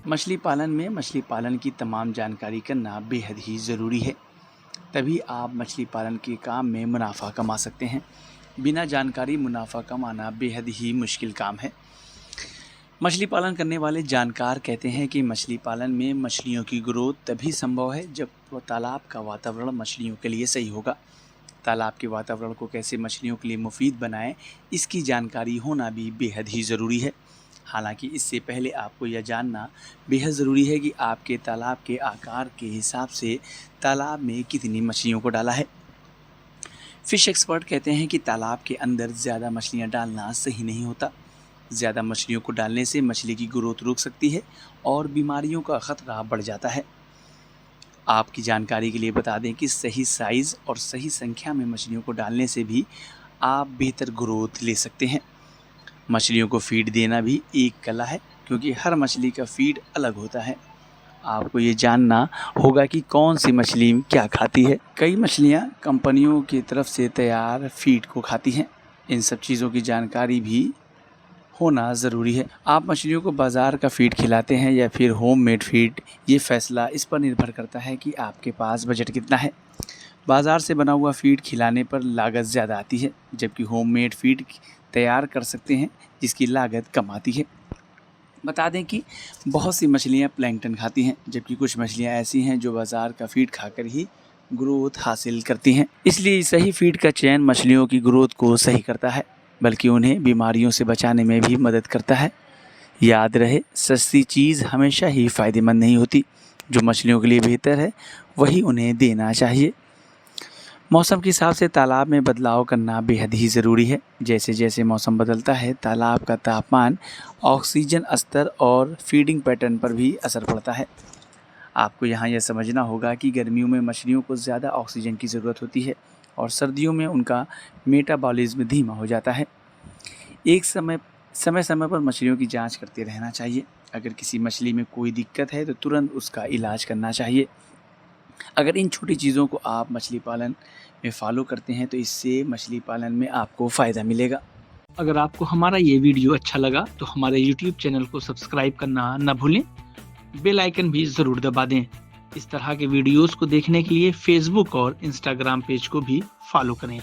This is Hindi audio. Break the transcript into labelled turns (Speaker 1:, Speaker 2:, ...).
Speaker 1: मछली पालन में मछली पालन की तमाम जानकारी करना बेहद ही ज़रूरी है, तभी आप मछली पालन के काम में मुनाफा कमा सकते हैं। बिना जानकारी मुनाफा कमाना बेहद ही मुश्किल काम है। मछली पालन करने वाले जानकार कहते हैं कि मछली पालन में मछलियों की ग्रोथ तभी संभव है जब तालाब का वातावरण मछलियों के लिए सही होगा। तालाब के वातावरण को कैसे मछलियों के लिए मुफीद बनाएं, इसकी जानकारी होना भी बेहद ही ज़रूरी है। हालांकि इससे पहले आपको यह जानना बेहद ज़रूरी है कि आपके तालाब के आकार के हिसाब से तालाब में कितनी मछलियों को डाला है। फ़िश एक्सपर्ट कहते हैं कि तालाब के अंदर ज़्यादा मछलियां डालना सही नहीं होता। ज़्यादा मछलियों को डालने से मछली की ग्रोथ रुक सकती है और बीमारियों का ख़तरा बढ़ जाता है। आपकी जानकारी के लिए बता दें कि सही साइज़ और सही संख्या में मछलियों को डालने से भी आप बेहतर ग्रोथ ले सकते हैं। मछलियों को फ़ीड देना भी एक कला है, क्योंकि हर मछली का फ़ीड अलग होता है। आपको ये जानना होगा कि कौन सी मछली क्या खाती है। कई मछलियाँ कंपनियों की तरफ से तैयार फ़ीड को खाती हैं। इन सब चीज़ों की जानकारी भी होना ज़रूरी है। आप मछलियों को बाज़ार का फ़ीड खिलाते हैं या फिर होममेड फ़ीड, ये फ़ैसला इस पर निर्भर करता है कि आपके पास बजट कितना है। बाज़ार से बना हुआ फ़ीड खिलाने पर लागत ज़्यादा आती है, जबकि होममेड फ़ीड तैयार कर सकते हैं जिसकी लागत कम आती है। बता दें कि बहुत सी मछलियाँ प्लैंकटन खाती हैं, जबकि कुछ मछलियाँ ऐसी हैं जो बाज़ार का फ़ीड खाकर ही ग्रोथ हासिल करती हैं। इसलिए सही फ़ीड का चयन मछलियों की ग्रोथ को सही करता है, बल्कि उन्हें बीमारियों से बचाने में भी मदद करता है। याद रहे, सस्ती चीज़ हमेशा ही फ़ायदेमंद नहीं होती। जो मछलियों के लिए बेहतर है वही उन्हें देना चाहिए। मौसम के हिसाब से तालाब में बदलाव करना बेहद ही ज़रूरी है। जैसे जैसे मौसम बदलता है, तालाब का तापमान, ऑक्सीजन स्तर और फीडिंग पैटर्न पर भी असर पड़ता है। आपको यहाँ यह समझना होगा कि गर्मियों में मछलियों को ज़्यादा ऑक्सीजन की ज़रूरत होती है और सर्दियों में उनका मेटाबॉलिज्म धीमा हो जाता है। एक समय पर मछलियों की जांच करते रहना चाहिए। अगर किसी मछली में कोई दिक्कत है तो तुरंत उसका इलाज करना चाहिए। अगर इन छोटी चीज़ों को आप मछली पालन में फॉलो करते हैं तो इससे मछली पालन में आपको फ़ायदा मिलेगा।
Speaker 2: अगर आपको हमारा ये वीडियो अच्छा लगा तो हमारे YouTube चैनल को सब्सक्राइब करना न भूलें। बेल आइकन भी ज़रूर दबा दें। इस तरह के वीडियोस को देखने के लिए Facebook और Instagram पेज को भी फॉलो करें।